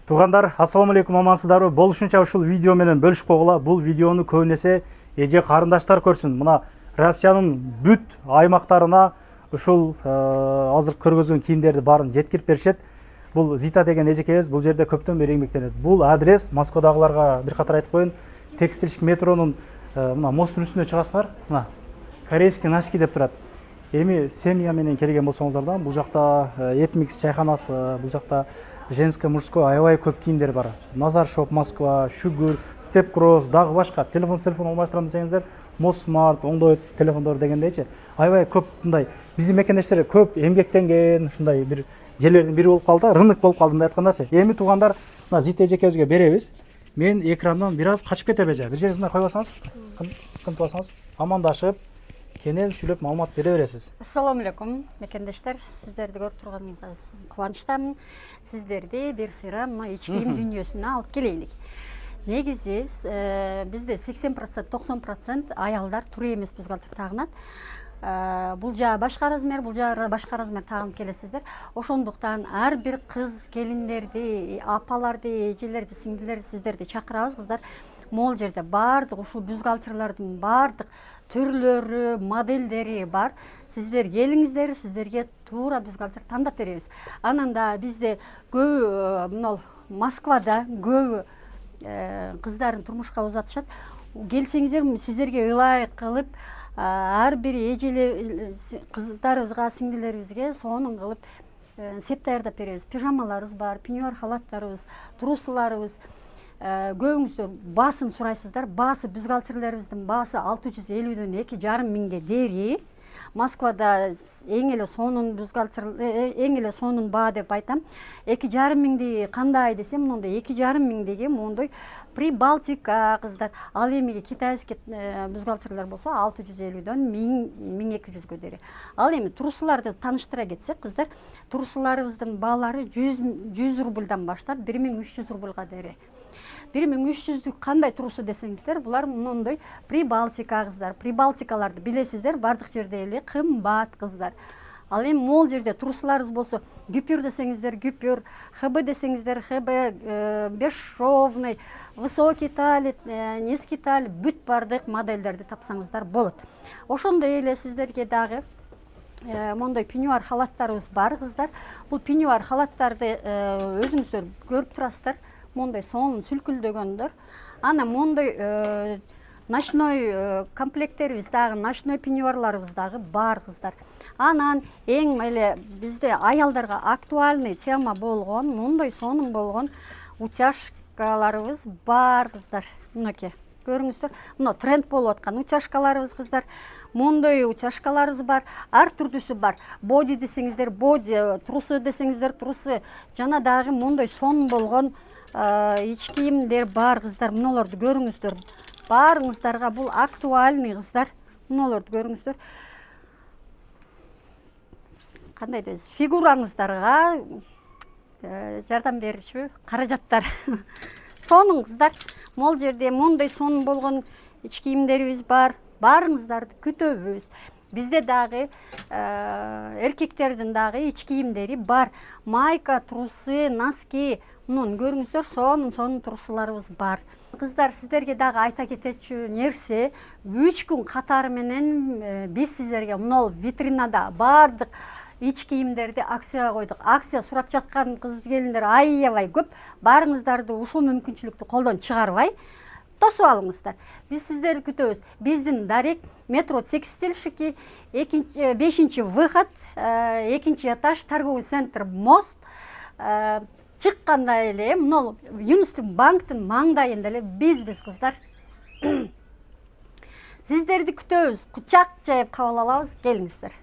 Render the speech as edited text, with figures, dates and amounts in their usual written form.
Туғандар, ассаламу алейкум, амансыздарбы? Болушунча ушул видео менен бөлүшүп койгула. Бул видеону көбүнесе эже карындаштар көрсүн. Мына Россиянын бүт аймактарына ушул азыр көргөзгөн кийимдерди баарын жеткирип беришет. Бул Зита деген эжекебиз бул жерде көптөн бери эмгектенет. Бул адрес Москвадагыларга бир катар айтып коеюн. Текстильщик метронун мына мосттун үстүнө чыгасыңар. Мына корейский носки деп турат. Эми семья менен келген болсоңуздар, бул жакта эт микс чайханасы, бул жакта женское, мужское аябай көп кийимдер бар. Назар Шоп Москва, Шугур, Степ Кросс, дагы башка. Телефон алмаштырам десеңиздер, Мосмарт, оңдой телефондор дегендейчи. Аябай көп мындай биздин мекендештер көп эмгектенген, ушундай бир жерлердин бири болуп калды, рынок болуп калды мындай айткандачы. Эми туугандар, мына Зита эжекебизге беребиз. Мен экрандан бир аз качып кетем эже. Бир жериңизде койбосоңуз, кантип алсаңыз, амандашып, кенен сүйлөп маалымат бере бересиз. Ассаламу алейкум, мекендештер. Сиздерди көрүп турганыңызга кубанычтамын. Сиздерди бир сыйра ички кийим дүйнөсүнө алып келейлик. Негизи бизде 80%, 90% аялдар туры эмес бюстгальтер тагынат. Бул жагы башка размер, бул жагы башка размер тагынып келесиздер. Ошондуктан ар бир кыз, келиндерди, апаларды, эжелерди, сиңдилерди сиздерди чакырабыз, кыздар. Могул жерде баардык ушул бюстгальтерлардын баардык түрлөрү, модельдери бар. Сиздер келиңиздер, сиздерге туура бюстгальтер тандап беребиз. Анан да бизде көбү мына Москвада көбү кыздарын турмушка узатышат. Келсеңиздер, сиздерге ылайык кылып, ар бир эжеле кыздарыбызга, сиңдилерибизге сонун кылып сеп даярдап беребиз. Пижамаларыбыз бар, пеньюар халаттарыбыз, трусыларыбыз. Көбүңүздөр баасын сурайсыздар. Баасы бюстгальтерлерибиздин баасы 650дөн 2,5 миңге дери. Москвада эң эле сонун бюстгальтер, эң эле сонун баа деп айтам. 2,5 миңди кандай десем, мондой 2,5 миңдеги мондой Прибалтика кыздар. Ал эми китайский бюстгальтерлер болсо 650дөн 1200гө дери. Ал эми трусыларды тааныштыра кетсек, кыздар, трусыларыбыздын баалары 100 рубльдан баштап 1300 рубльга дери. 1300 кандай трусу десеңиздер, булар мондой Прибалтика кыздар. Прибалтикаларды билесиздер, бардык жерде эле кымбат кыздар. Ал эми могул жерде трусуларыбыз болсо, гүпүр десеңиздер, гүпүр, ХБ десеңиздер, ХБ, бесшовный, высокий талий, низкий талий, бүт бардык модельдерди тапсаңыздар болот. Ошондой эле сиздерге дагы мондой пеньюар халаттарыбыз бар кыздар. Бул пеньюар халаттарды өзүңүздөр көрүп турасыздар. Мондой сонун сүлкүлдөгөндөр. Ана мондой ночной комплекттерибиз дагы, ночной пеньюарларыбыз дагы бар кыздар. Анан эң эле бизде аялдарга актуальный тема болгон, мондой сонун болгон утяжкаларыбыз бар кыздар. Мынакей, көрүңүздөр. Мына тренд болуп аткан утяжкаларыбыз кыздар. Мондой утяжкаларыбыз бар, ар түрдүсү бар. Боди десеңиздер, боди, трусы десеңиздер, трусы. Жана дагы мондой сонун болгон ич кийимдер бар кыздар. Мыналарды көрүңүздөр. Баарыңыздарга бул актуальный кыздар. Мыналарды көрүңүздөр. Кандай дейсиз? Фигураңыздарга жардам берүүчү каражаттар. Сонун кыздар. Могул жерде мондой сонун болгон ич кийимдерибиз бар. Баарыңыздарды күтөбүз. Бизде дагы эркектердин дагы ич кийимдери бар. Майка, трусы, носки. Мунун көрүңүздөр, сонун трусуларыбыз бар. Кыздар, сиздерге дагы айта кетечү нерсе, 3 күн катары менен биз сиздерге мына витринада бардык ич кийимдерди акцияга койдук. Акция сурап жаткан кыз келиндер аябай көп. Баарыңыздарды ушул мүмкүнчүлүктү колдон чыгарбай тосуп алыңыздар. Биз сиздерди күтөбүз. Биздин Дарек метро текстильщики 5-чи выход, 2-чи этаж, торговый центр Мост. Чыкканда эле мына Юнустрим банктын маңдайында эле биз кыздар. Сиздерди күтөбүз. Кучак жайып кабыл алабыз. Келиңиздер.